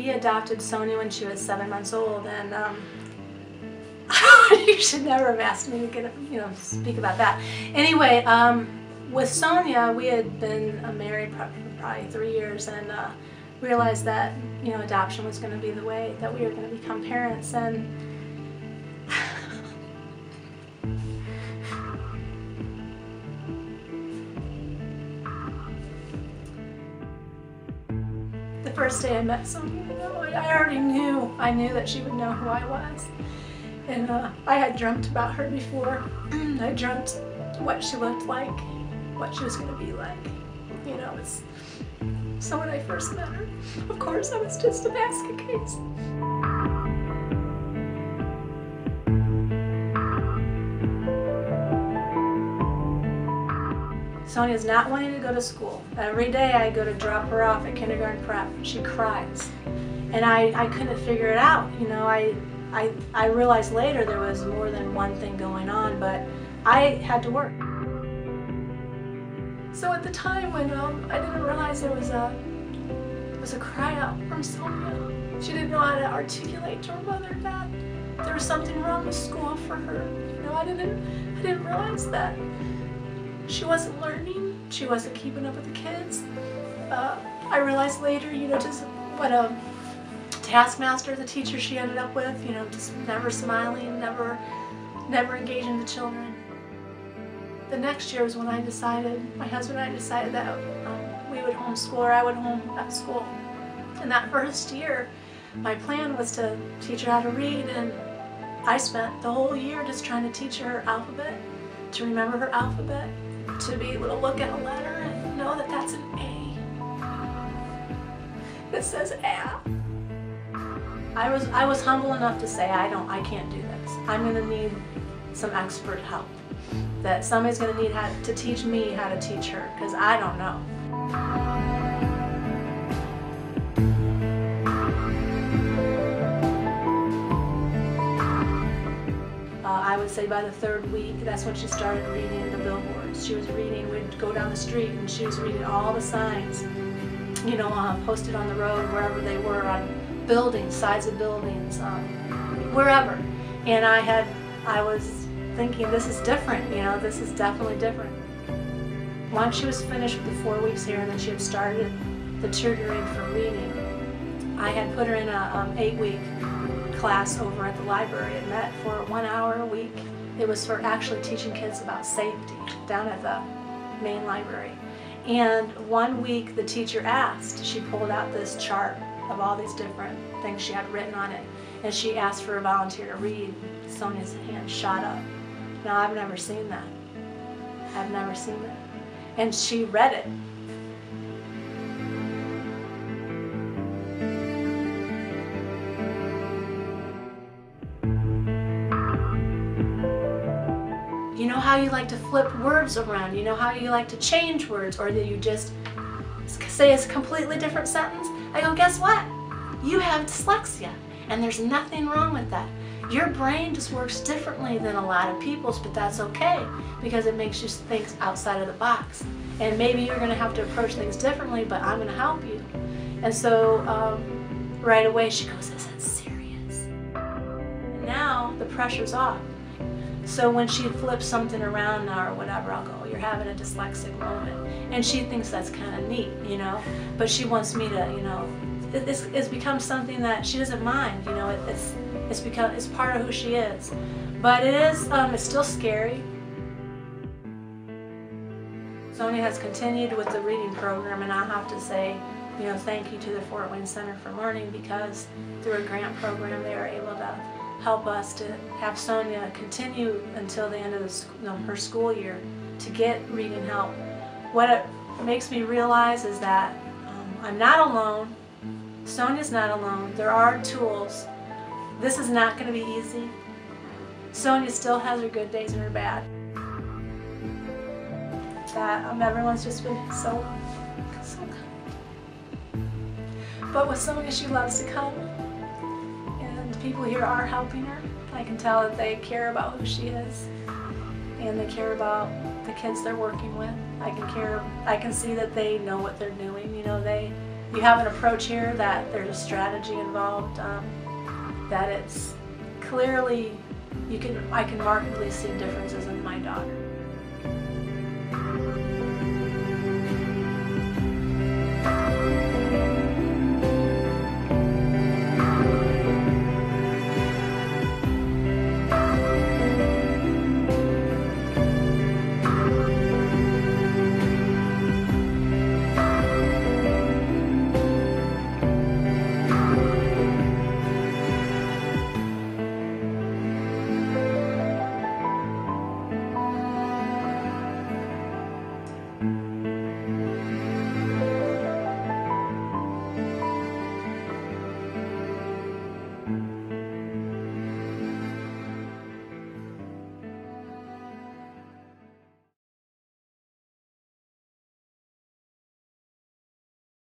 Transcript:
We adopted Sonia when she was 7 months old, and you should never have asked me to speak about that. Anyway, with Sonia, we had been married probably 3 years, and realized that adoption was going to be the way that we were going to become parents. And the first day I met Sonia, I knew that she would know who I was. And I had dreamt about her before. I dreamt what she looked like, what she was going to be like. So when I first met her, of course, I was just a basket case. Sonia's not wanting to go to school. Every day I go to drop her off at kindergarten prep. She cries. And I couldn't figure it out. I realized later there was more than one thing going on, but I had to work. So at the time when I didn't realize there was a cry out from Sonia. She didn't know how to articulate to her mother that there was something wrong with school for her. I didn't realize that she wasn't learning. She wasn't keeping up with the kids. I realized later, just what a taskmaster, the teacher she ended up with. Just never smiling, never engaging the children. The next year was when my husband and I decided that we would homeschool, or I would homeschool. And that first year, my plan was to teach her how to read, and I spent the whole year just trying to teach her alphabet, to remember her alphabet, to be able to look at a letter and know that that's an A. It says A. I was humble enough to say, I can't do this. I'm going to need some expert help. That somebody's going to need to teach me how to teach her, because I don't know. I would say by the third week, that's when she started reading the billboards. She was reading, we'd go down the street and she was reading all the signs, posted on the road, wherever they were, on buildings, sides of buildings, wherever. And I was thinking, this is different, this is definitely different. Once she was finished with the 4 weeks here, and then she had started the tutoring for reading, I had put her in a 8-week class over at the library at Met for 1 hour a week. It was for actually teaching kids about safety down at the main library. And 1 week the teacher asked, she pulled out this chart of all these different things she had written on it, and she asked for a volunteer to read. Sonia's hand shot up. Now, I've never seen that. I've never seen that. And she read it. You know how you like to flip words around? You know how you like to change words? Or do you just say a completely different sentence? I go, guess what? You have dyslexia, and there's nothing wrong with that. Your brain just works differently than a lot of people's, but that's okay, because it makes you think outside of the box. And maybe you're going to have to approach things differently, but I'm going to help you. And so right away she goes, is it serious? And now the pressure's off. So when she flips something around now or whatever, I'll go, you're having a dyslexic moment. And she thinks that's kind of neat, but she wants me to, it's become something that she doesn't mind, it's part of who she is. But it's still scary. Sonia has continued with the reading program, and I'll have to say, thank you to the Fort Wayne Center for Learning, because through a grant program they were able to help us to have Sonia continue until the end of her school year to get reading help. What it makes me realize is that I'm not alone. Sonia's not alone. There are tools. This is not going to be easy. Sonia still has her good days and her bad. Everyone's just been so kind. But with Sonia, she loves to come, and the people here are helping her. I can tell that they care about who she is, and they care about the kids they're working with. I can see that they know what they're doing. you have an approach here that there's a strategy involved, that it's clearly, I can markedly see differences in my daughter.